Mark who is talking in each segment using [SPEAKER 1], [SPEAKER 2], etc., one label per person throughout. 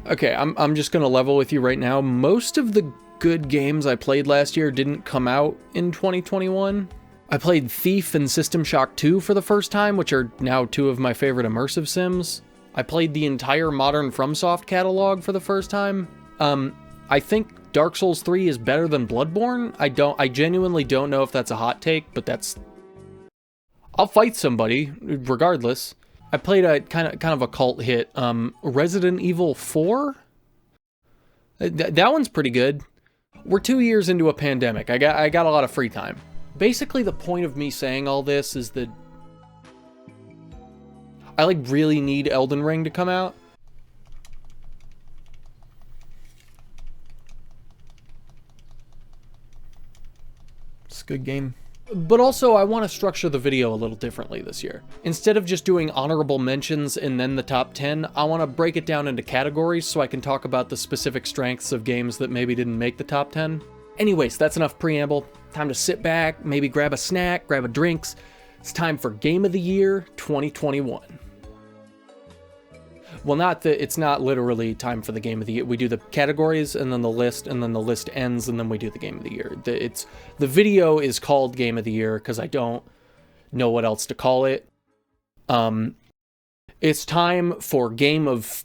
[SPEAKER 1] Okay, I'm just gonna level with you right now. Most of the good games I played last year didn't come out in 2021. I played Thief and System Shock 2 for the first time, which are now two of my favorite immersive sims. I played the entire modern FromSoft catalog for the first time. I think Dark Souls 3 is better than Bloodborne. I genuinely don't know if that's a hot take, but I'll fight somebody regardless. I played a kind of a cult hit, Resident Evil 4. That one's pretty good. We're 2 years into a pandemic. I got a lot of free time. Basically, the point of me saying all this is that I really need Elden Ring to come out. It's a good game. But also, I want to structure the video a little differently this year. Instead of just doing honorable mentions and then the top 10, I want to break it down into categories so I can talk about the specific strengths of games that maybe didn't make the top 10. Anyways, that's enough preamble. Time to sit back, maybe grab a snack, grab a drinks. It's time for Game of the Year 2021. Well, it's not literally time for the Game of the Year. We do the categories and then the list ends and then we do the Game of the Year. The video is called Game of the Year because I don't know what else to call it. It's time for Game of...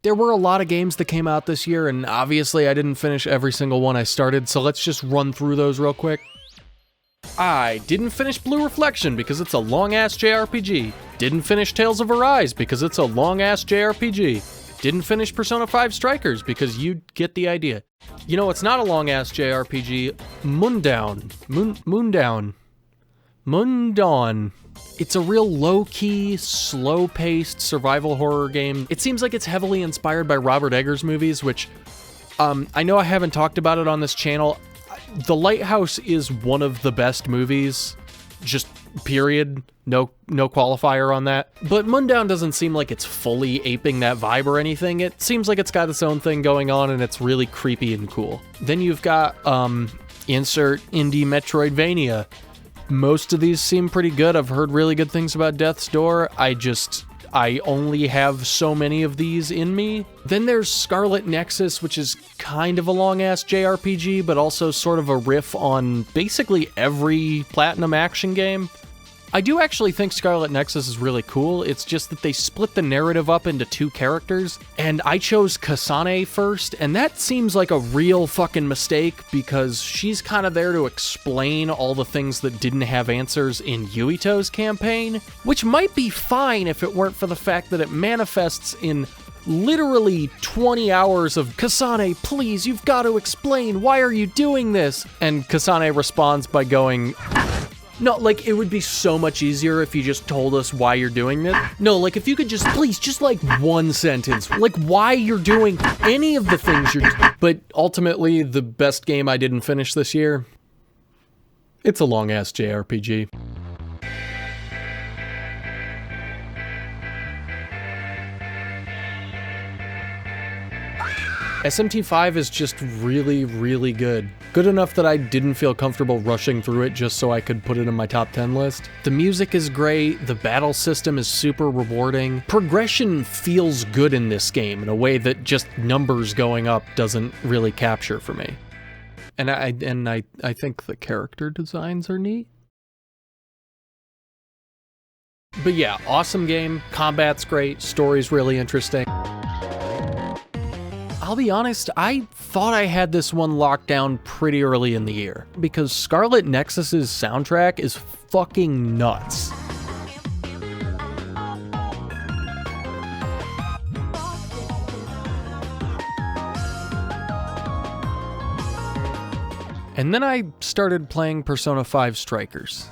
[SPEAKER 1] There were a lot of games that came out this year, and obviously I didn't finish every single one I started, so let's just run through those real quick. I didn't finish Blue Reflection because it's a long-ass JRPG. Didn't finish Tales of Arise because it's a long-ass JRPG. Didn't finish Persona 5 Strikers because you get the idea. You know, it's not a long-ass JRPG. Moondawn. It's a real low-key, slow-paced survival horror game. It seems like it's heavily inspired by Robert Eggers movies, which I know I haven't talked about it on this channel. The Lighthouse is one of the best movies, just period. No qualifier on that. But Moondawn doesn't seem like it's fully aping that vibe or anything. It seems like it's got its own thing going on and it's really creepy and cool. Then you've got insert indie Metroidvania. Most of these seem pretty good. I've heard really good things about Death's Door. I only have so many of these in me. Then there's Scarlet Nexus, which is kind of a long-ass JRPG, but also sort of a riff on basically every Platinum action game. I do actually think Scarlet Nexus is really cool. It's just that they split the narrative up into two characters, and I chose Kasane first, and that seems like a real fucking mistake because she's kind of there to explain all the things that didn't have answers in Yuito's campaign, which might be fine if it weren't for the fact that it manifests in literally 20 hours of, "Kasane, please, you've got to explain, why are you doing this?" And Kasane responds by going... No, it would be so much easier if you just told us why you're doing this. No, if you could just, please, just one sentence. Why you're doing any of the things you're doing. But ultimately, the best game I didn't finish this year, it's a long-ass JRPG. SMT5 is just really, really good. Good enough that I didn't feel comfortable rushing through it just so I could put it in my top 10 list. The music is great, the battle system is super rewarding. Progression feels good in this game in a way that just numbers going up doesn't really capture for me. And I think the character designs are neat. But yeah, awesome game, combat's great, story's really interesting. I'll be honest, I thought I had this one locked down pretty early in the year, because Scarlet Nexus's soundtrack is fucking nuts. And then I started playing Persona 5 Strikers.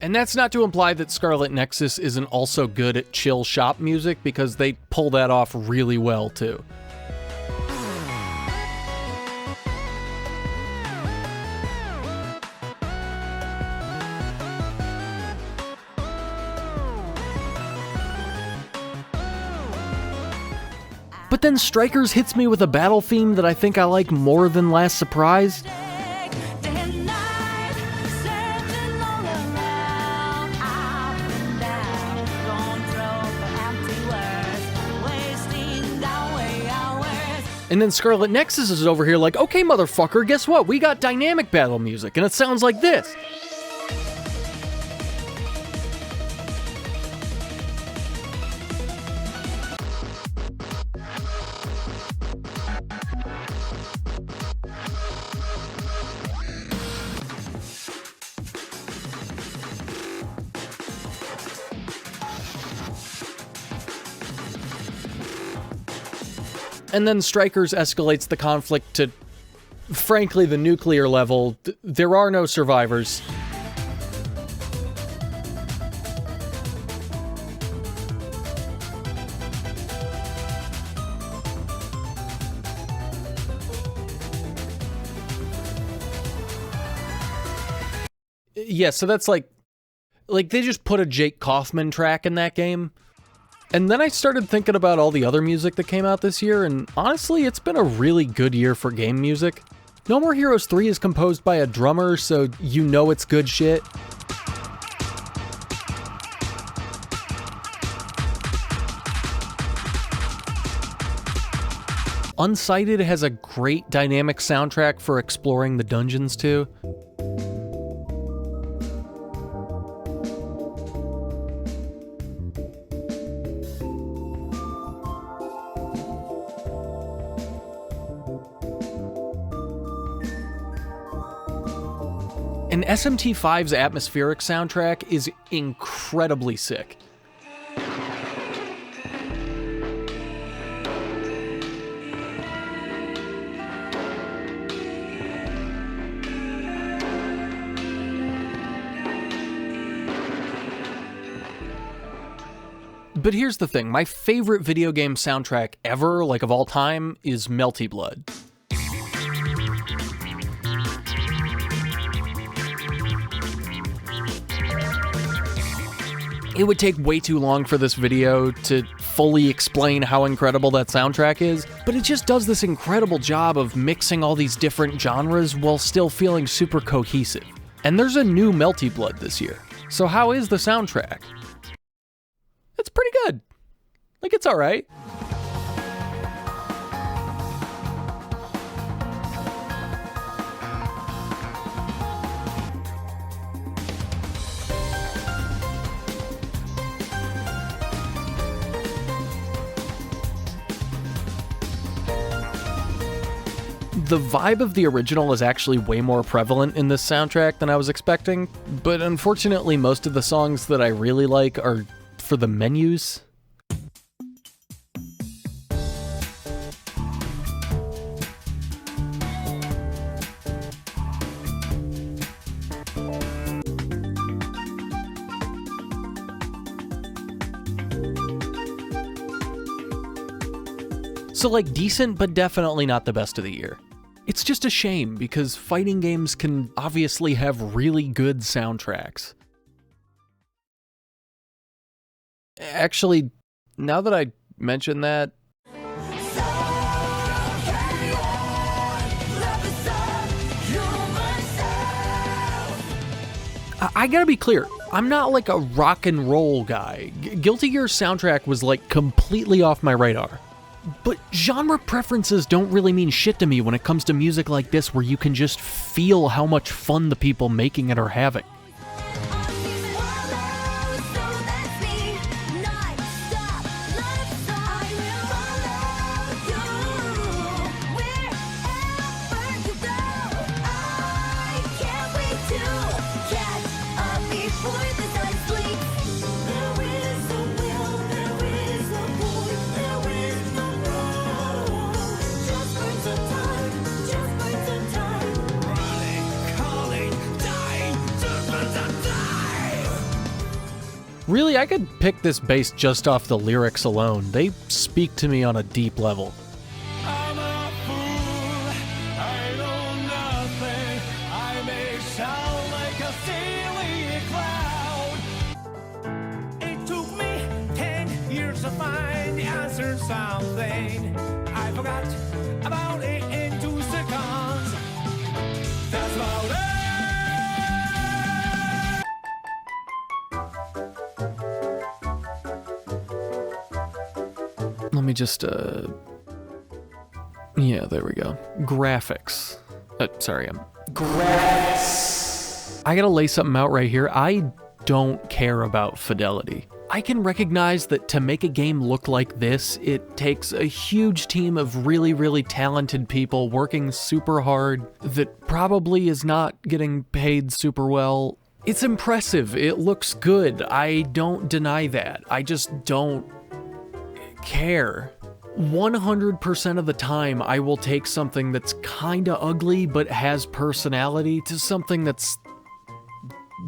[SPEAKER 1] And that's not to imply that Scarlet Nexus isn't also good at chill shop music, because they pull that off really well too. But then Strikers hits me with a battle theme that I think I like more than Last Surprise. And then Scarlet Nexus is over here like, okay, motherfucker, guess what? We got dynamic battle music, and it sounds like this. And then Strikers escalates the conflict to, frankly, the nuclear level. There are no survivors. Yeah, so that's like they just put a Jake Kaufman track in that game. And then I started thinking about all the other music that came out this year, and honestly, it's been a really good year for game music. No More Heroes 3 is composed by a drummer, so you know it's good shit. Unsighted has a great dynamic soundtrack for exploring the dungeons too. And SMT5's atmospheric soundtrack is incredibly sick. But here's the thing, my favorite video game soundtrack ever, like of all time, is Melty Blood. It would take way too long for this video to fully explain how incredible that soundtrack is, but it just does this incredible job of mixing all these different genres while still feeling super cohesive. And there's a new Melty Blood this year. So how is the soundtrack? It's pretty good. Like, it's alright. The vibe of the original is actually way more prevalent in this soundtrack than I was expecting, but unfortunately most of the songs that I really like are for the menus. So like decent, but definitely not the best of the year. It's just a shame because fighting games can obviously have really good soundtracks. Actually, now that I mention that, I gotta be clear, I'm not like a rock and roll guy. Guilty Gear's soundtrack was like completely off my radar. But genre preferences don't really mean shit to me when it comes to music like this where you can just feel how much fun the people making it are having. Really, I could pick this bass just off the lyrics alone. They speak to me on a deep level.
[SPEAKER 2] I'm a fool, I know nothing, I may sound like a silly cloud. It took me 10 years to find the answer to something I forgot about it in 2 seconds. That's about it.
[SPEAKER 1] Let me just, yeah, there we go. Graphics. Graphics. I gotta lay something out right here. I don't care about fidelity. I can recognize that to make a game look like this, it takes a huge team of really, really talented people working super hard that probably is not getting paid super well. It's impressive. It looks good. I don't deny that. I just don't care. 100% of the time, I will take something that's kinda ugly but has personality to something that's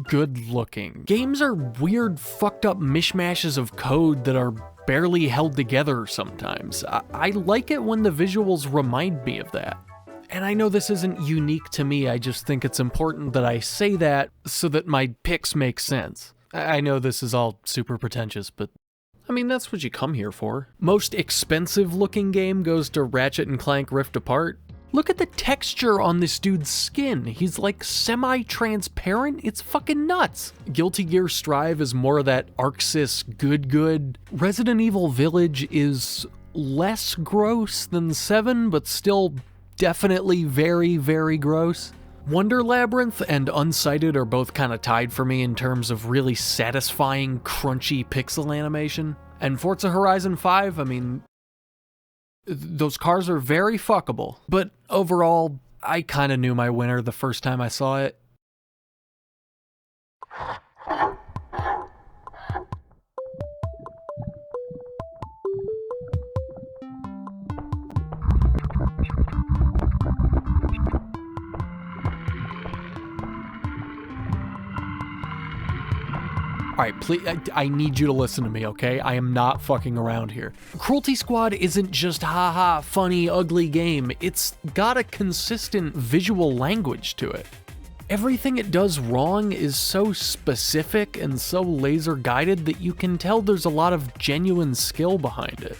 [SPEAKER 1] good looking. Games are weird, fucked up mishmashes of code that are barely held together sometimes. I like it when the visuals remind me of that. And I know this isn't unique to me, I just think it's important that I say that so that my picks make sense. I know this is all super pretentious, but I mean, that's what you come here for. Most expensive looking game goes to Ratchet & Clank Rift Apart. Look at the texture on this dude's skin. He's like semi-transparent. It's fucking nuts. Guilty Gear Strive is more of that Arxis good. Resident Evil Village is less gross than 7, but still definitely very, very gross. Wonder Labyrinth and Unsighted are both kind of tied for me in terms of really satisfying, crunchy pixel animation. And Forza Horizon 5, I mean, those cars are very fuckable. But overall, I kind of knew my winner the first time I saw it. Alright, please, I need you to listen to me, okay? I am not fucking around here. Cruelty Squad isn't just haha, funny, ugly game. It's got a consistent visual language to it. Everything it does wrong is so specific and so laser guided that you can tell there's a lot of genuine skill behind it.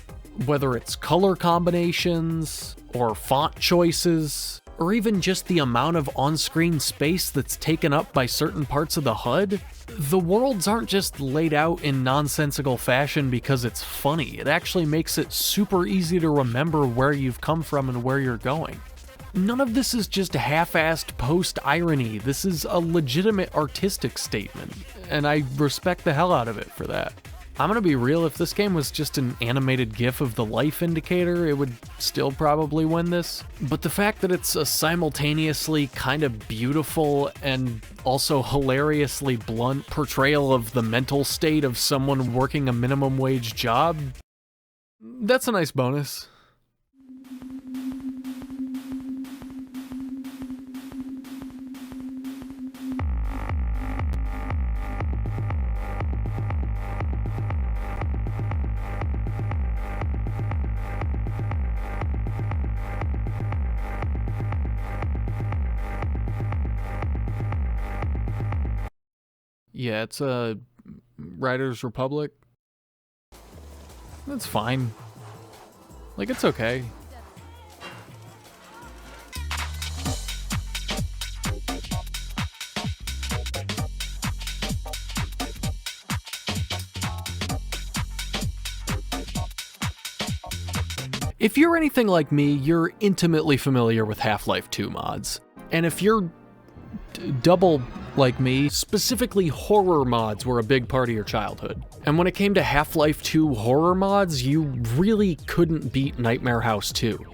[SPEAKER 1] Whether it's color combinations, or font choices, or even just the amount of on-screen space that's taken up by certain parts of the HUD, the worlds aren't just laid out in nonsensical fashion because it's funny. It actually makes it super easy to remember where you've come from and where you're going. None of this is just half-assed post-irony. This is a legitimate artistic statement, and I respect the hell out of it for that. I'm gonna be real, if this game was just an animated GIF of the life indicator, it would still probably win this. But the fact that it's a simultaneously kind of beautiful and also hilariously blunt portrayal of the mental state of someone working a minimum wage job, that's a nice bonus. Yeah, it's a Riders Republic. That's fine. Like, it's okay. If you're anything like me, you're intimately familiar with Half-Life 2 mods. And if you're double like me, specifically horror mods were a big part of your childhood. And when it came to Half-Life 2 horror mods, you really couldn't beat Nightmare House 2.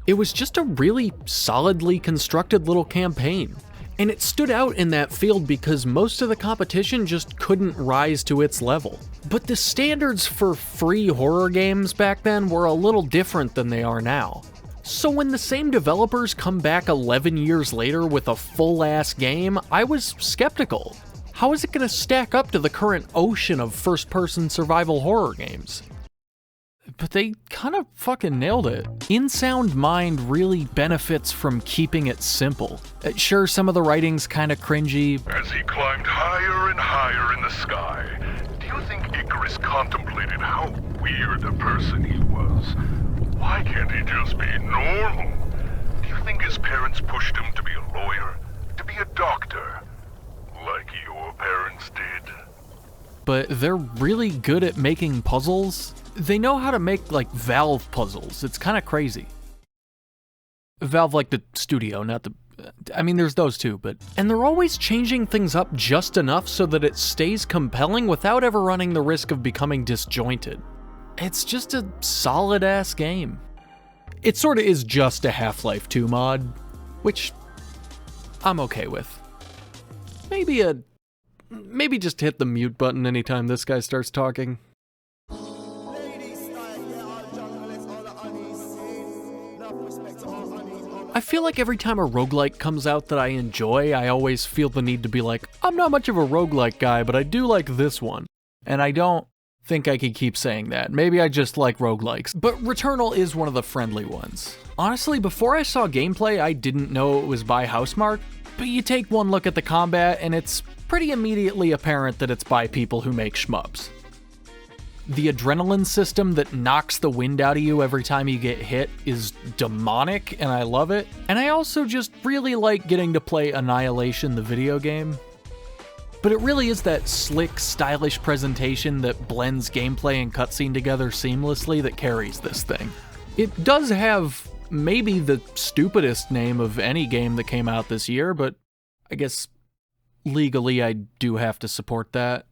[SPEAKER 1] It was just a really solidly constructed little campaign. And it stood out in that field because most of the competition just couldn't rise to its level. But the standards for free horror games back then were a little different than they are now. So when the same developers come back 11 years later with a full-ass game, I was skeptical. how is it gonna stack up to the current ocean of first-person survival horror games? But they kind of fucking nailed it. InSound Mind really benefits from keeping it simple. Sure, some of the writing's kind of cringy.
[SPEAKER 3] As he climbed higher and higher in the sky, do you think Icarus contemplated how weird a person he was? Why can't he just be normal? Do you think his parents pushed him to be a lawyer? To be a doctor? Like your parents did?
[SPEAKER 1] But they're really good at making puzzles. They know how to make, like, Valve puzzles. It's kind of crazy. Valve, like the studio, not the... I mean, there's those too, but... And they're always changing things up just enough so that it stays compelling without ever running the risk of becoming disjointed. It's just a solid-ass game. It sort of is just a Half-Life 2 mod, which I'm okay with. Maybe just hit the mute button anytime this guy starts talking. I feel like every time a roguelike comes out that I enjoy, I always feel the need to be like, I'm not much of a roguelike guy, but I do like this one. And I don't think I could keep saying that. Maybe I just like roguelikes. But Returnal is one of the friendly ones. Honestly, before I saw gameplay, I didn't know it was by Housemarque, but you take one look at the combat and it's pretty immediately apparent that it's by people who make shmups. The adrenaline system that knocks the wind out of you every time you get hit is demonic, and I love it. And I also just really like getting to play Annihilation, the video game. But it really is that slick, stylish presentation that blends gameplay and cutscene together seamlessly that carries this thing. It does have maybe the stupidest name of any game that came out this year, but I guess legally I do have to support that.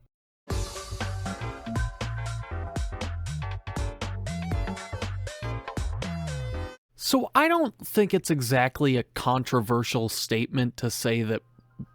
[SPEAKER 1] So I don't think it's exactly a controversial statement to say that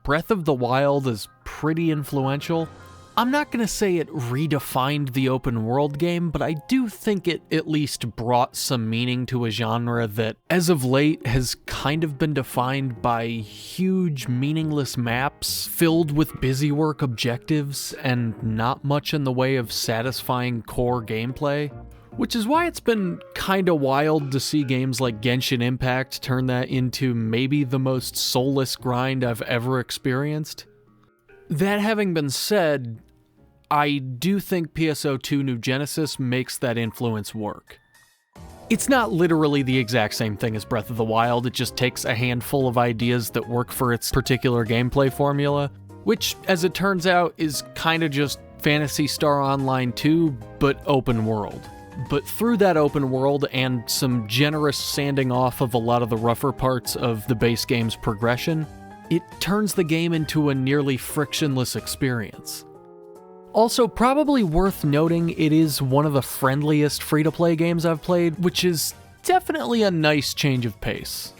[SPEAKER 1] Breath of the Wild is pretty influential. I'm not going to say it redefined the open world game, but I do think it at least brought some meaning to a genre that, as of late, has kind of been defined by huge, meaningless maps filled with busywork objectives and not much in the way of satisfying core gameplay. Which is why it's been kinda wild to see games like Genshin Impact turn that into maybe the most soulless grind I've ever experienced. That having been said, I do think PSO2 New Genesis makes that influence work. It's not literally the exact same thing as Breath of the Wild, it just takes a handful of ideas that work for its particular gameplay formula, which, as it turns out, is kinda just Phantasy Star Online 2, but open world. But through that open world and some generous sanding off of a lot of the rougher parts of the base game's progression, it turns the game into a nearly frictionless experience. Also, probably worth noting, it is one of the friendliest free-to-play games I've played, which is definitely a nice change of pace.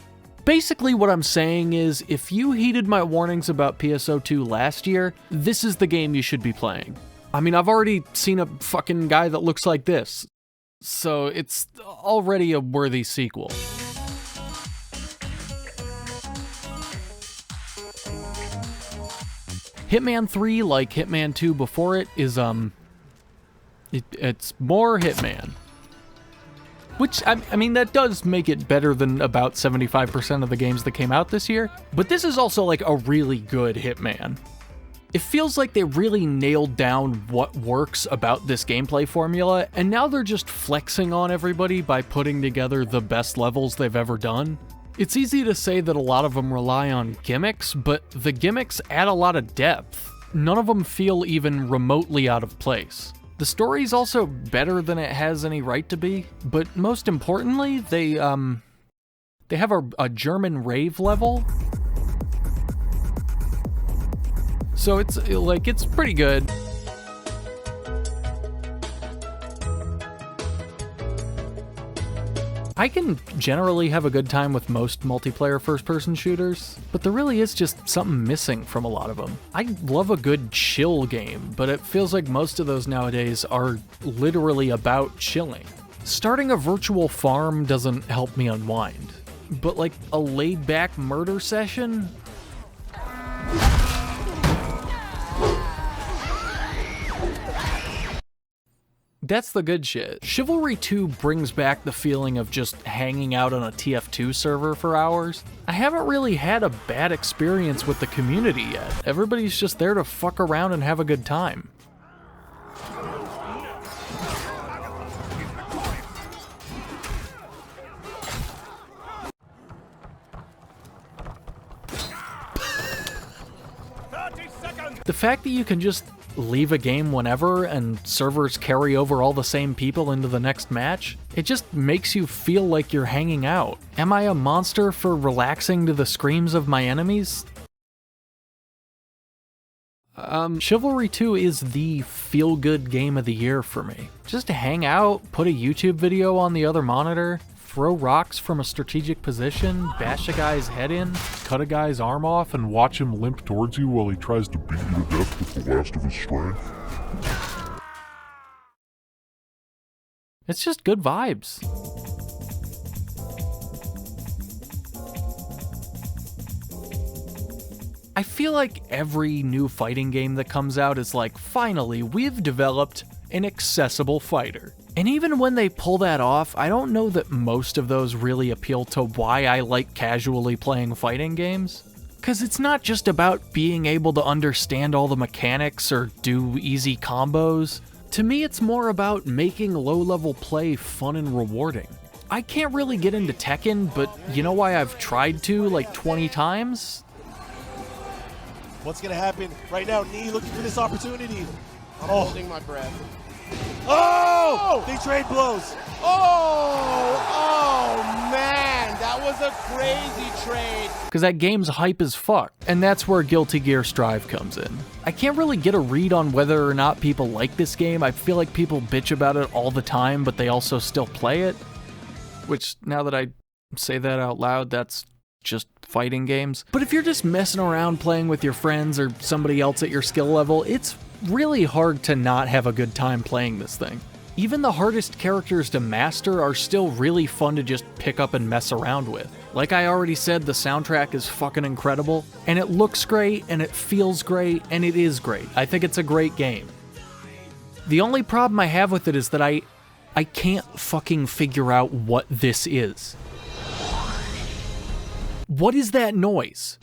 [SPEAKER 1] Basically what I'm saying is, if you heeded my warnings about PSO2 last year, this is the game you should be playing. I mean, I've already seen a fucking guy that looks like this. So it's already a worthy sequel. Hitman 3, like Hitman 2 before it, is it's more Hitman. Which, I mean, that does make it better than about 75% of the games that came out this year, but this is also like a really good Hitman. It feels like they really nailed down what works about this gameplay formula, and now they're just flexing on everybody by putting together the best levels they've ever done. It's easy to say that a lot of them rely on gimmicks, but the gimmicks add a lot of depth. None of them feel even remotely out of place. The story's also better than it has any right to be, but most importantly, they have a German rave level. So it's pretty good. I can generally have a good time with most multiplayer first-person shooters, but there really is just something missing from a lot of them. I love a good chill game, but it feels like most of those nowadays are literally about chilling. Starting a virtual farm doesn't help me unwind, but like a laid-back murder session? That's the good shit. Chivalry 2 brings back the feeling of just hanging out on a TF2 server for hours. I haven't really had a bad experience with the community yet. Everybody's just there to fuck around and have a good time. The fact that you can just leave a game whenever and servers carry over all the same people into the next match, it just makes you feel like you're hanging out. Am I a monster for relaxing to the screams of my enemies? Chivalry 2 is the feel-good game of the year for me. Just hang out, put a YouTube video on the other monitor, throw rocks from a strategic position, bash a guy's head in,
[SPEAKER 4] cut a guy's arm off and watch him limp towards you while he tries to beat you to death with the last of his strength.
[SPEAKER 1] It's just good vibes. I feel like every new fighting game that comes out is like, finally, we've developed an accessible fighter. And even when they pull that off, I don't know that most of those really appeal to why I like casually playing fighting games. Because it's not just about being able to understand all the mechanics or do easy combos. To me, it's more about making low-level play fun and rewarding. I can't really get into Tekken, but you know why I've tried to like 20 times?
[SPEAKER 5] What's gonna happen right now? Knee looking for this opportunity.
[SPEAKER 6] I'm holding my breath.
[SPEAKER 5] Oh! They trade blows.
[SPEAKER 6] Oh man, that was a crazy trade.
[SPEAKER 1] Because that game's hype as fuck, and that's where Guilty Gear Strive comes in. I can't really get a read on whether or not people like this game. I feel like people bitch about it all the time, but they also still play it. Which, now that I say that out loud, that's just fighting games. But if you're just messing around playing with your friends or somebody else at your skill level, it's really hard to not have a good time playing this thing. Even the hardest characters to master are still really fun to just pick up and mess around with. Like I already said, the soundtrack is fucking incredible, and it looks great, and it feels great, and it is great. I think it's a great game. The only problem I have with it is that I can't fucking figure out what this is. What is that noise?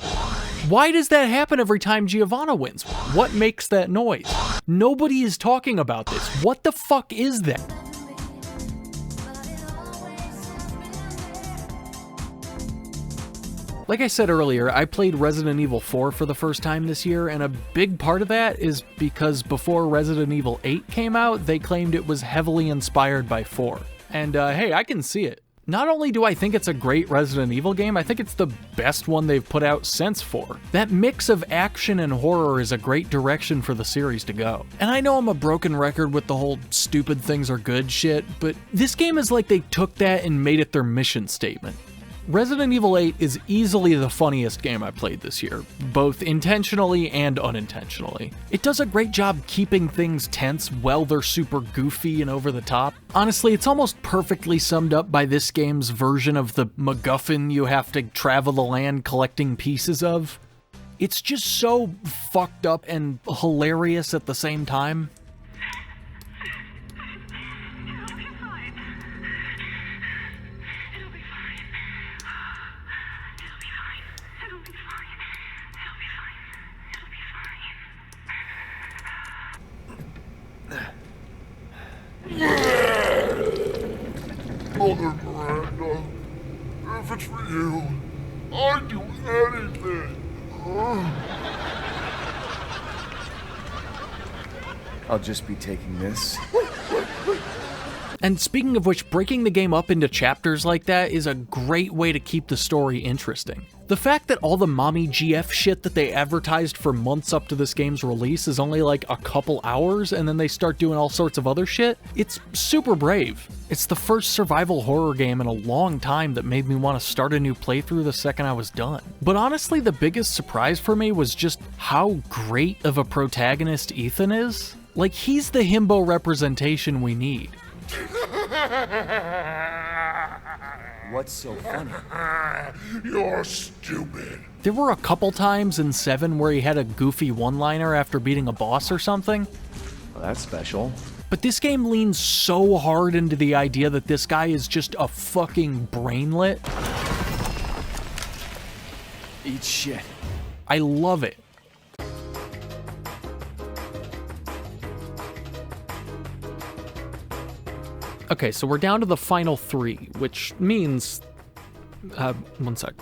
[SPEAKER 1] Why does that happen every time Giovanna wins? What makes that noise? Nobody is talking about this. What the fuck is that? Like I said earlier, I played Resident Evil 4 for the first time this year, and a big part of that is because before Resident Evil 8 came out, they claimed it was heavily inspired by 4. And hey, I can see it. Not only do I think it's a great Resident Evil game, I think it's the best one they've put out since 4. That mix of action and horror is a great direction for the series to go. And I know I'm a broken record with the whole stupid things are good shit, but this game is like they took that and made it their mission statement. Resident Evil 8 is easily the funniest game I played this year, both intentionally and unintentionally. It does a great job keeping things tense while they're super goofy and over the top. Honestly, it's almost perfectly summed up by this game's version of the MacGuffin you have to travel the land collecting pieces of. It's just so fucked up and hilarious at the same time.
[SPEAKER 4] Mother Miranda, if it's for you, I'd do anything.
[SPEAKER 7] I'll just be taking this.
[SPEAKER 1] And speaking of which, breaking the game up into chapters like that is a great way to keep the story interesting. The fact that all the mommy GF shit that they advertised for months up to this game's release is only like a couple hours and then they start doing all sorts of other shit, it's super brave. It's the first survival horror game in a long time that made me want to start a new playthrough the second I was done. But honestly, the biggest surprise for me was just how great of a protagonist Ethan is. Like, he's the himbo representation we need.
[SPEAKER 7] What's so funny?
[SPEAKER 4] You're stupid.
[SPEAKER 1] There were a couple times in 7 where he had a goofy one-liner after beating a boss or something.
[SPEAKER 7] Well, that's special.
[SPEAKER 1] But this game leans so hard into the idea that this guy is just a fucking brainlet.
[SPEAKER 7] Eat shit.
[SPEAKER 1] I love it. Okay, so we're down to the final 3, which means... one sec.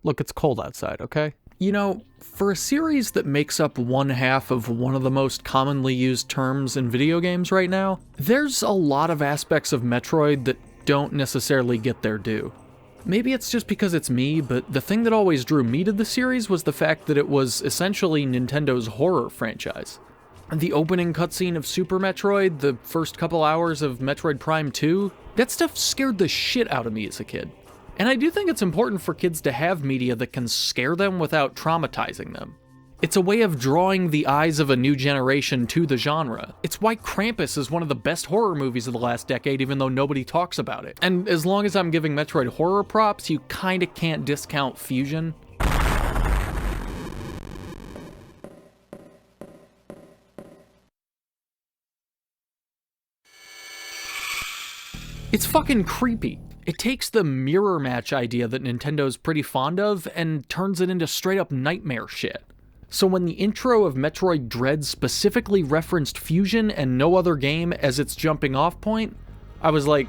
[SPEAKER 1] Look, it's cold outside, okay? You know, for a series that makes up one half of one of the most commonly used terms in video games right now, there's a lot of aspects of Metroid that don't necessarily get their due. Maybe it's just because it's me, but the thing that always drew me to the series was the fact that it was essentially Nintendo's horror franchise. The opening cutscene of Super Metroid, the first couple hours of Metroid Prime 2, that stuff scared the shit out of me as a kid. And I do think it's important for kids to have media that can scare them without traumatizing them. It's a way of drawing the eyes of a new generation to the genre. It's why Krampus is one of the best horror movies of the last decade, even though nobody talks about it. And as long as I'm giving Metroid horror props, you kinda can't discount Fusion. It's fucking creepy. It takes the mirror match idea that Nintendo's pretty fond of and turns it into straight up nightmare shit. So when the intro of Metroid Dread specifically referenced Fusion and no other game as its jumping off point, I was like,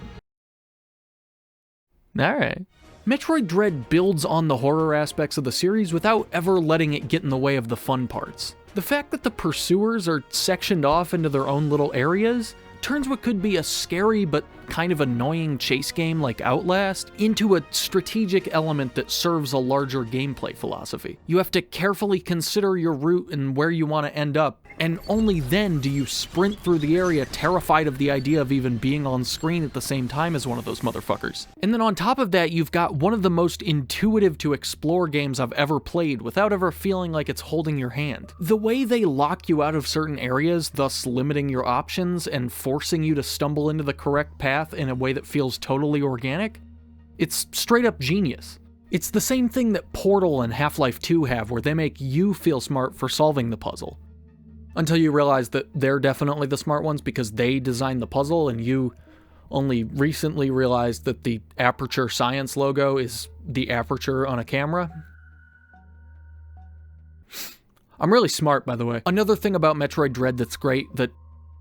[SPEAKER 1] alright. Metroid Dread builds on the horror aspects of the series without ever letting it get in the way of the fun parts. The fact that the pursuers are sectioned off into their own little areas turns what could be a scary but kind of annoying chase game like Outlast into a strategic element that serves a larger gameplay philosophy. You have to carefully consider your route and where you want to end up, and only then do you sprint through the area terrified of the idea of even being on screen at the same time as one of those motherfuckers. And then on top of that, you've got one of the most intuitive to explore games I've ever played without ever feeling like it's holding your hand. The way they lock you out of certain areas, thus limiting your options and forcing you to stumble into the correct path in a way that feels totally organic, it's straight up genius. It's the same thing that Portal and Half-Life 2 have, where they make you feel smart for solving the puzzle. Until you realize that they're definitely the smart ones because they designed the puzzle, and you only recently realized that the Aperture Science logo is the aperture on a camera. I'm really smart, by the way. Another thing about Metroid Dread that's great, that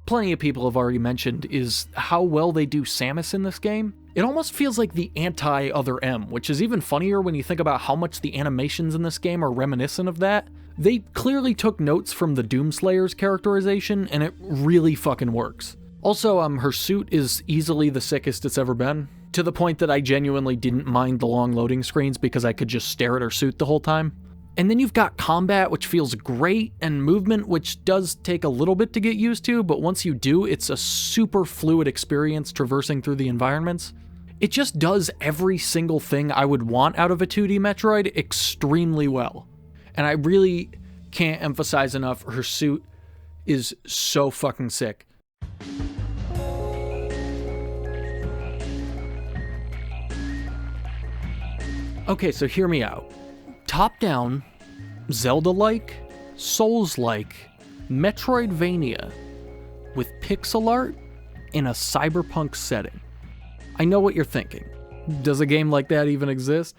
[SPEAKER 1] plenty of people have already mentioned, is how well they do Samus in this game. It almost feels like the anti-Other M, which is even funnier when you think about how much the animations in this game are reminiscent of that. They clearly took notes from the Doomslayer's characterization, and it really fucking works. Also, her suit is easily the sickest it's ever been, to the point that I genuinely didn't mind the long loading screens because I could just stare at her suit the whole time. And then you've got combat, which feels great, and movement, which does take a little bit to get used to, but once you do, it's a super fluid experience traversing through the environments. It just does every single thing I would want out of a 2D Metroid extremely well. And I really can't emphasize enough, her suit is so fucking sick. Okay, so hear me out. Top-down, Zelda-like, Souls-like, Metroidvania, with pixel art in a cyberpunk setting. I know what you're thinking. Does a game like that even exist?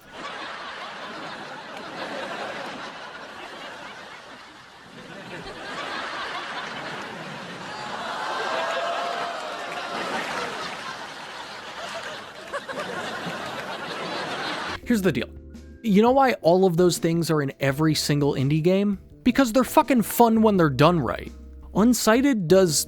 [SPEAKER 1] Here's the deal. You know why all of those things are in every single indie game? Because they're fucking fun when they're done right. Unsighted does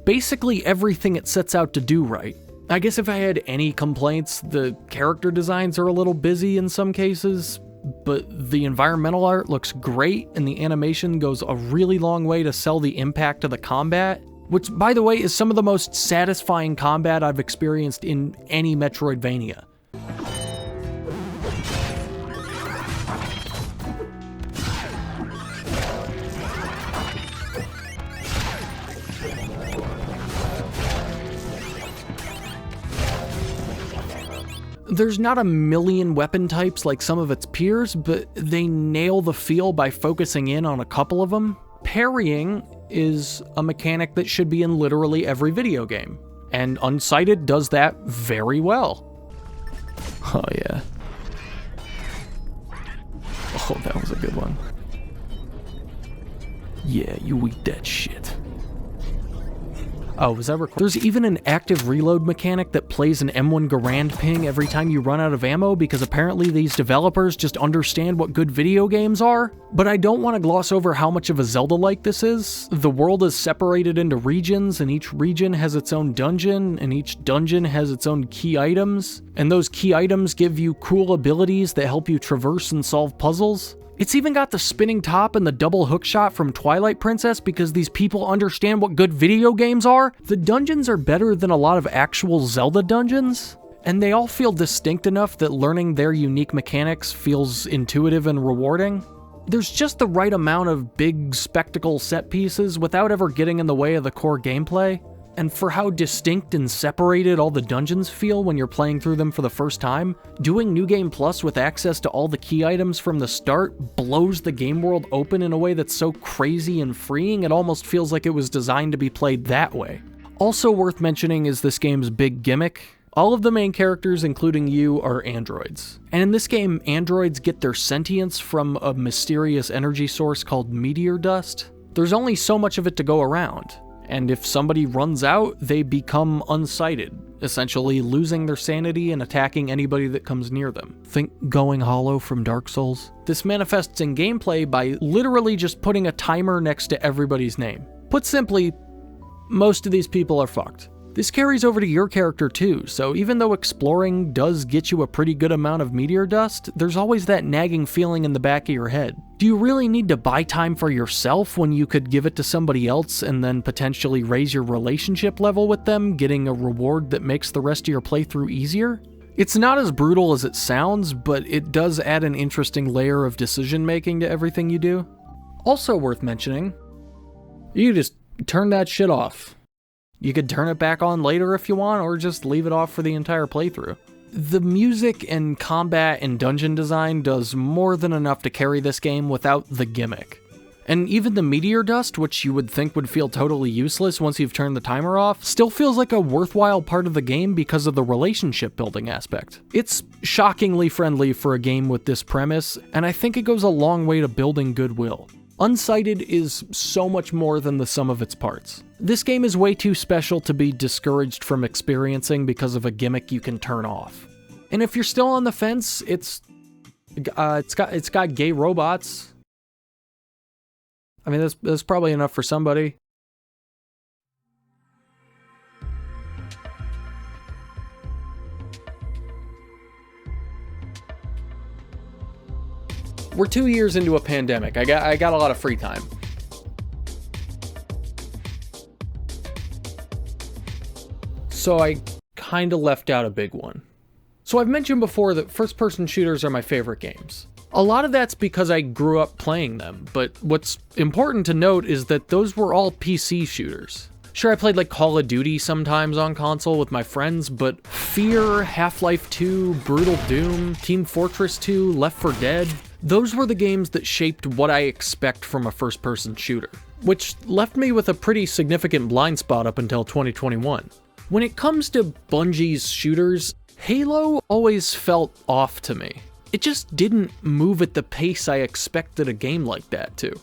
[SPEAKER 1] basically everything it sets out to do right. I guess if I had any complaints, the character designs are a little busy in some cases, but the environmental art looks great and the animation goes a really long way to sell the impact of the combat, which, by the way, is some of the most satisfying combat I've experienced in any Metroidvania. There's not a million weapon types like some of its peers, but they nail the feel by focusing in on a couple of them. Parrying is a mechanic that should be in literally every video game, and Unsighted does that very well. Oh yeah. Oh, that was a good one. Yeah, you eat that shit. Oh, was that recorded? There's even an active reload mechanic that plays an M1 Garand ping every time you run out of ammo, because apparently these developers just understand what good video games are. But I don't want to gloss over how much of a Zelda-like this is. The world is separated into regions, and each region has its own dungeon, and each dungeon has its own key items. And those key items give you cool abilities that help you traverse and solve puzzles. It's even got the spinning top and the double hookshot from Twilight Princess because these people understand what good video games are. The dungeons are better than a lot of actual Zelda dungeons, and they all feel distinct enough that learning their unique mechanics feels intuitive and rewarding. There's just the right amount of big spectacle set pieces without ever getting in the way of the core gameplay. And for how distinct and separated all the dungeons feel when you're playing through them for the first time, doing New Game Plus with access to all the key items from the start blows the game world open in a way that's so crazy and freeing it almost feels like it was designed to be played that way. Also worth mentioning is this game's big gimmick. All of the main characters, including you, are androids. And in this game, androids get their sentience from a mysterious energy source called meteor dust. There's only so much of it to go around. And if somebody runs out, they become unsighted, essentially losing their sanity and attacking anybody that comes near them. Think Going Hollow from Dark Souls. This manifests in gameplay by literally just putting a timer next to everybody's name. Put simply, most of these people are fucked. This carries over to your character too, so even though exploring does get you a pretty good amount of meteor dust, there's always that nagging feeling in the back of your head. Do you really need to buy time for yourself when you could give it to somebody else and then potentially raise your relationship level with them, getting a reward that makes the rest of your playthrough easier? It's not as brutal as it sounds, but it does add an interesting layer of decision making to everything you do. Also worth mentioning, you just turn that shit off. You could turn it back on later if you want, or just leave it off for the entire playthrough. The music and combat and dungeon design does more than enough to carry this game without the gimmick. And even the meteor dust, which you would think would feel totally useless once you've turned the timer off, still feels like a worthwhile part of the game because of the relationship building aspect. It's shockingly friendly for a game with this premise, and I think it goes a long way to building goodwill. Unsighted is so much more than the sum of its parts. This game is way too special to be discouraged from experiencing because of a gimmick you can turn off. And if you're still on the fence, it's got gay robots. I mean, that's probably enough for somebody. We're 2 years into a pandemic. I got a lot of free time. So I kind of left out a big one. So I've mentioned before that first-person shooters are my favorite games. A lot of that's because I grew up playing them, but what's important to note is that those were all PC shooters. Sure, I played like Call of Duty sometimes on console with my friends, but Fear, Half-Life 2, Brutal Doom, Team Fortress 2, Left 4 Dead, those were the games that shaped what I expect from a first-person shooter, which left me with a pretty significant blind spot up until 2021. When it comes to Bungie's shooters, Halo always felt off to me. It just didn't move at the pace I expected a game like that to.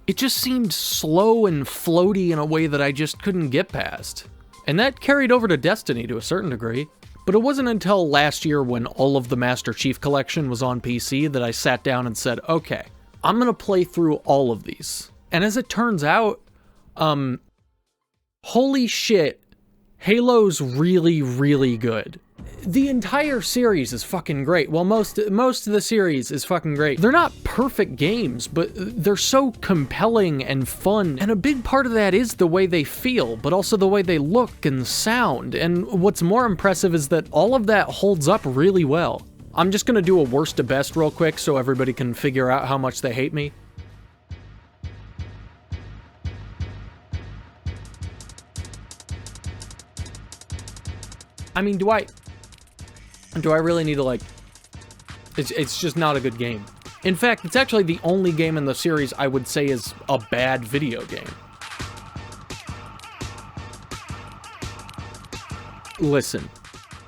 [SPEAKER 1] It just seemed slow and floaty in a way that I just couldn't get past. And that carried over to Destiny to a certain degree. But it wasn't until last year when all of the Master Chief Collection was on PC that I sat down and said, okay, I'm gonna play through all of these. And as it turns out, holy shit, Halo's really, really good. The entire series is fucking great. Well, most of the series is fucking great. They're not perfect games, but they're so compelling and fun. And a big part of that is the way they feel, but also the way they look and sound. And what's more impressive is that all of that holds up really well. I'm just gonna do a worst to best real quick so everybody can figure out how much they hate me. I mean, Do I really need to, like... It's just not a good game. In fact, it's actually the only game in the series I would say is a bad video game. Listen,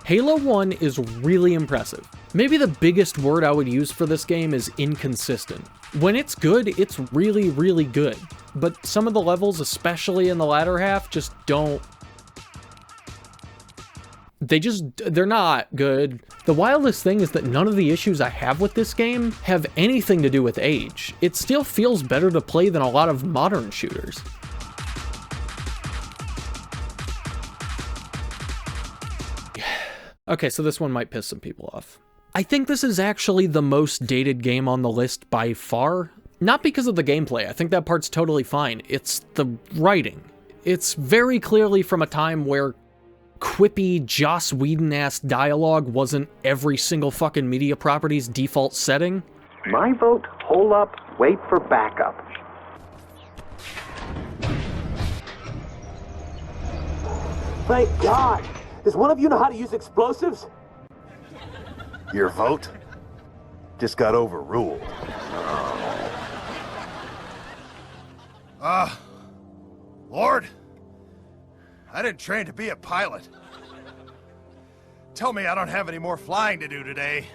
[SPEAKER 1] Halo 1 is really impressive. Maybe the biggest word I would use for this game is inconsistent. When it's good, it's really, really good. But some of the levels, especially in the latter half, just don't... They're not good. The wildest thing is that none of the issues I have with this game have anything to do with age. It still feels better to play than a lot of modern shooters. Okay, so this one might piss some people off. I think this is actually the most dated game on the list by far. Not because of the gameplay, I think that part's totally fine. It's the writing. It's very clearly from a time where quippy, Joss Whedon-ass dialogue wasn't every single fucking media property's default setting.
[SPEAKER 8] My vote, hold up, wait for backup.
[SPEAKER 9] Thank God! Does one of you know how to use explosives?
[SPEAKER 10] Your vote just got overruled.
[SPEAKER 11] Lord, I didn't train to be a pilot. Tell me I don't have any more flying to do today.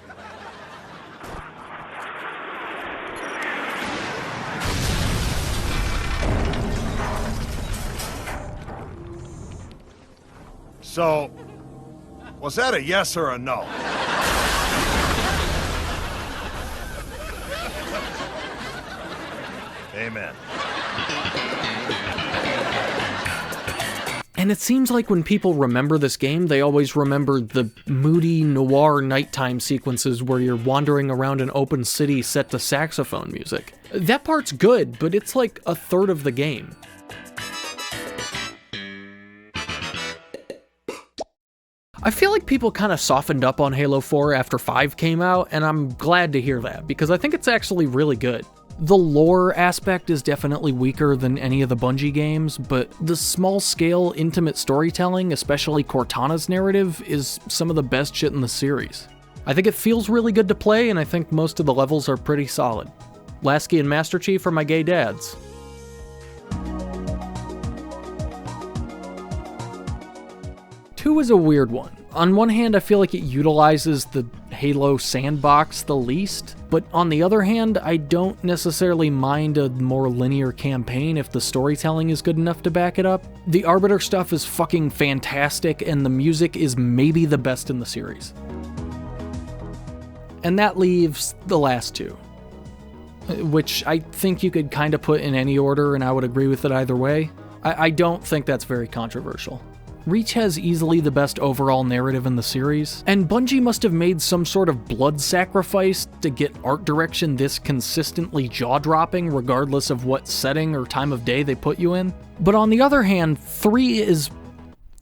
[SPEAKER 11] So, was that a yes or a no? Amen.
[SPEAKER 1] And it seems like when people remember this game, they always remember the moody noir nighttime sequences where you're wandering around an open city set to saxophone music. That part's good, but it's like a third of the game. I feel like people kind of softened up on Halo 4 after 5 came out, and I'm glad to hear that, because I think it's actually really good. The lore aspect is definitely weaker than any of the Bungie games, but the small-scale, intimate storytelling, especially Cortana's narrative, is some of the best shit in the series. I think it feels really good to play, and I think most of the levels are pretty solid. Lasky and Master Chief are my gay dads. Two is a weird one. On one hand, I feel like it utilizes the Halo sandbox the least, but on the other hand, I don't necessarily mind a more linear campaign if the storytelling is good enough to back it up. The Arbiter stuff is fucking fantastic, and the music is maybe the best in the series. And that leaves the last two, which I think you could kind of put in any order, and I would agree with it either way. I don't think that's very controversial. Reach has easily the best overall narrative in the series, and Bungie must have made some sort of blood sacrifice to get art direction this consistently jaw-dropping regardless of what setting or time of day they put you in. But on the other hand, 3 is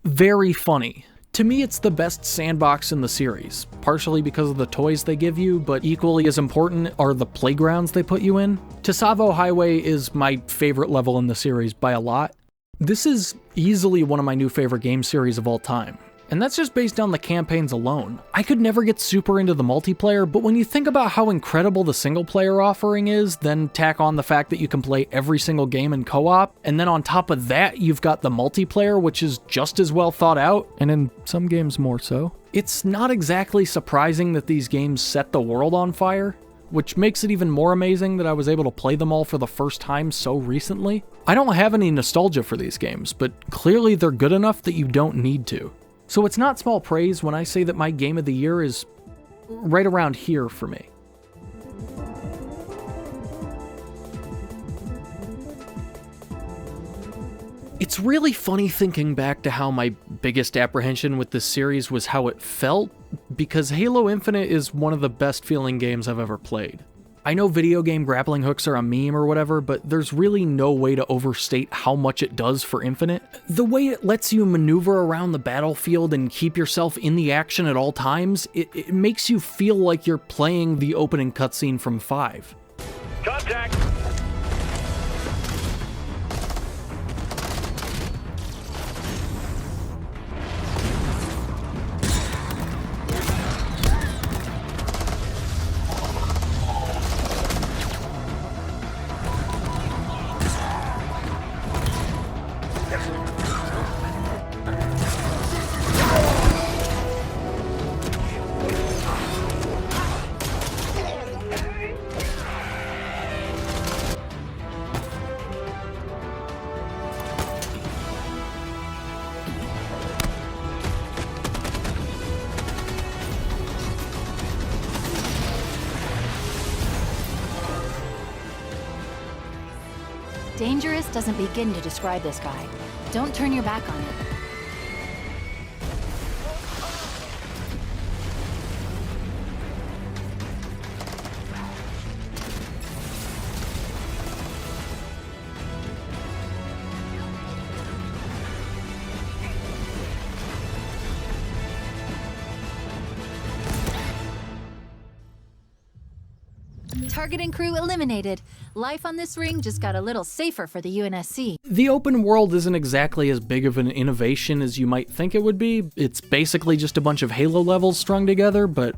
[SPEAKER 1] very funny. To me, it's the best sandbox in the series, partially because of the toys they give you, but equally as important are the playgrounds they put you in. Tsavo Highway is my favorite level in the series by a lot. This is easily one of my new favorite game series of all time, and that's just based on the campaigns alone. I could never get super into the multiplayer, but when you think about how incredible the single-player offering is, then tack on the fact that you can play every single game in co-op, and then on top of that, you've got the multiplayer, which is just as well thought out, and in some games more so. It's not exactly surprising that these games set the world on fire, which makes it even more amazing that I was able to play them all for the first time so recently. I don't have any nostalgia for these games, but clearly they're good enough that you don't need to. So it's not small praise when I say that my game of the year is right around here for me. It's really funny thinking back to how my biggest apprehension with this series was how it felt, because Halo Infinite is one of the best feeling games I've ever played. I know video game grappling hooks are a meme or whatever, but there's really no way to overstate how much it does for Infinite. The way it lets you maneuver around the battlefield and keep yourself in the action at all times, it makes you feel like you're playing the opening cutscene from 5.
[SPEAKER 2] Contact!
[SPEAKER 12] dangerous doesn't begin to describe this guy. Don't turn your back on it. Target and crew eliminated. Life on this ring just got a little safer for the UNSC.
[SPEAKER 1] The open world isn't exactly as big of an innovation as you might think it would be. It's basically just a bunch of Halo levels strung together, but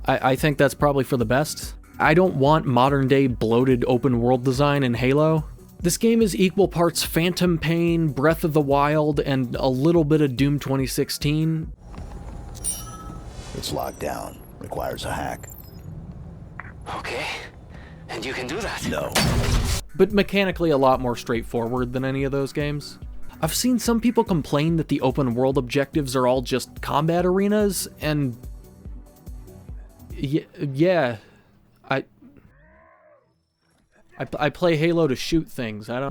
[SPEAKER 1] I think that's probably for the best. I don't want modern-day bloated open world design in Halo. This game is equal parts Phantom Pain, Breath of the Wild, and a little bit of Doom 2016.
[SPEAKER 13] It's locked down. Requires a hack.
[SPEAKER 14] Okay. And you can do that?
[SPEAKER 13] No.
[SPEAKER 1] But mechanically a lot more straightforward than any of those games. I've seen some people complain that the open world objectives are all just combat arenas, and yeah, I play Halo to shoot things. I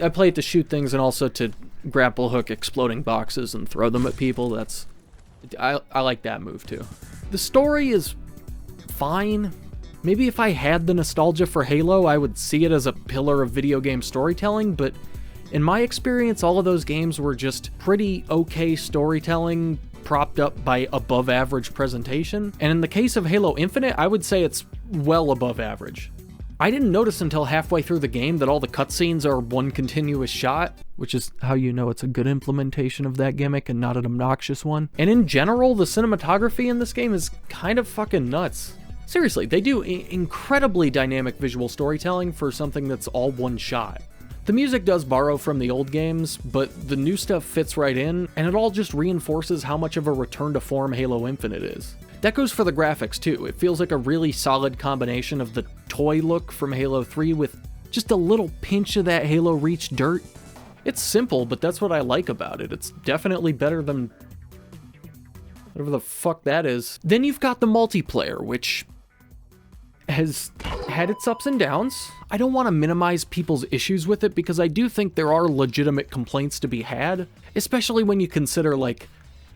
[SPEAKER 1] play it to shoot things and also to grapple hook exploding boxes and throw them at people. I like that move too. The story is fine. Maybe if I had the nostalgia for Halo, I would see it as a pillar of video game storytelling, but in my experience, all of those games were just pretty okay storytelling propped up by above average presentation. And in the case of Halo Infinite, I would say it's well above average. I didn't notice until halfway through the game that all the cutscenes are one continuous shot, which is how you know it's a good implementation of that gimmick and not an obnoxious one. And in general, the cinematography in this game is kind of fucking nuts. Seriously, they do incredibly dynamic visual storytelling for something that's all one shot. The music does borrow from the old games, but the new stuff fits right in, and it all just reinforces how much of a return to form Halo Infinite is. That goes for the graphics too. It feels like a really solid combination of the toy look from Halo 3 with just a little pinch of that Halo Reach dirt. It's simple, but that's what I like about it. It's definitely better than whatever the fuck that is. Then you've got the multiplayer, which has had its ups and downs. I don't want to minimize people's issues with it because I do think there are legitimate complaints to be had, especially when you consider, like,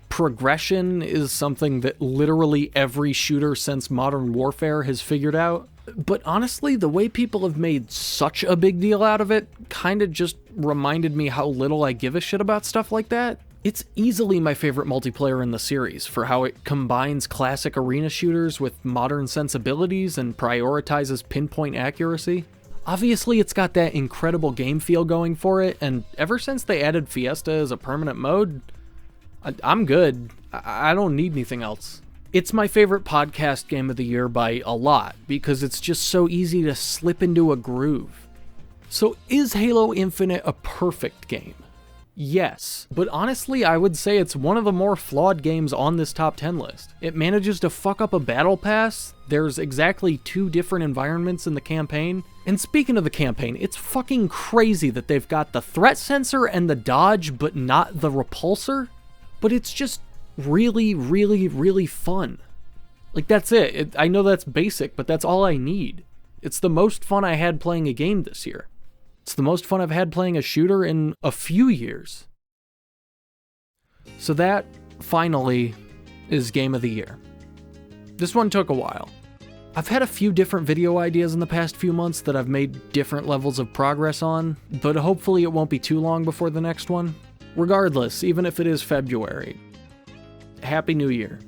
[SPEAKER 1] progression is something that literally every shooter since Modern Warfare has figured out. But honestly, the way people have made such a big deal out of it kind of just reminded me how little I give a shit about stuff like that. It's easily my favorite multiplayer in the series for how it combines classic arena shooters with modern sensibilities and prioritizes pinpoint accuracy. Obviously, it's got that incredible game feel going for it, and ever since they added Fiesta as a permanent mode, I'm good. I don't need anything else. It's my favorite podcast game of the year by a lot, because it's just so easy to slip into a groove. So is Halo Infinite a perfect game? Yes, but honestly, I would say it's one of the more flawed games on this top 10 list. It manages to fuck up a battle pass, there's exactly 2 different environments in the campaign, and speaking of the campaign, it's fucking crazy that they've got the threat sensor and the dodge, but not the repulsor, but it's just really, really, really fun. Like, that's it. I know that's basic, but that's all I need. It's the most fun I had playing a game this year. It's the most fun I've had playing a shooter in a few years. So that, finally, is Game of the Year. This one took a while. I've had a few different video ideas in the past few months that I've made different levels of progress on, but hopefully it won't be too long before the next one. Regardless, even if it is February, Happy New Year,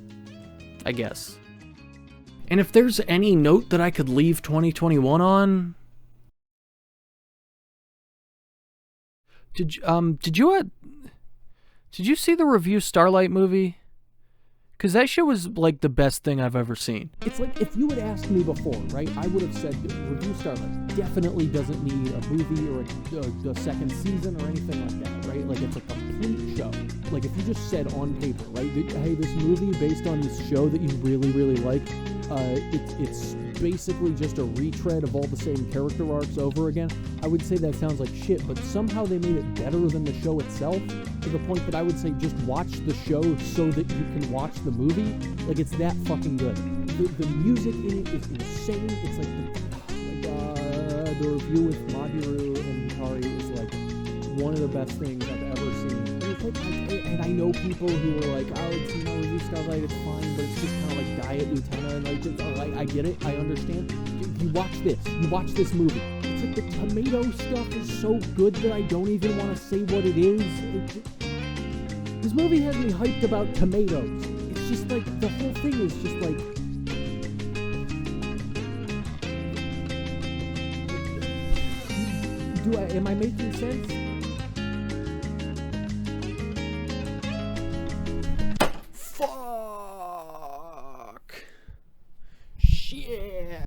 [SPEAKER 1] I guess. And if there's any note that I could leave 2021 on, Did you see the Review Starlight movie? Because that shit was, like, the best thing I've ever seen. It's like, if you had asked me before, right, I would have said Review Starlight definitely doesn't need a movie or a second season or anything like that, right? Like, it's a complete show. Like, if you just said on paper, right, hey, this movie based on this show that you really, really like, it's basically just a retread of all the same character arcs over again, I would say that sounds like shit, but somehow they made it better than the show itself, to the point that I would say just watch the show so that you can watch the movie. Like, it's that fucking good. The music in it is insane. It's like the review with Mahiru and
[SPEAKER 15] Atari is like one of the best things I've ever seen. And I know people who are like, oh, it's, you know, new Starlight, it's fine, but it's just kind of like Diet Utena, and like, just, I get it, I understand. You watch this movie. It's like the tomato stuff is so good that I don't even want to say what it is. This movie has me hyped about tomatoes. It's just like, the whole thing is just like, am I making sense?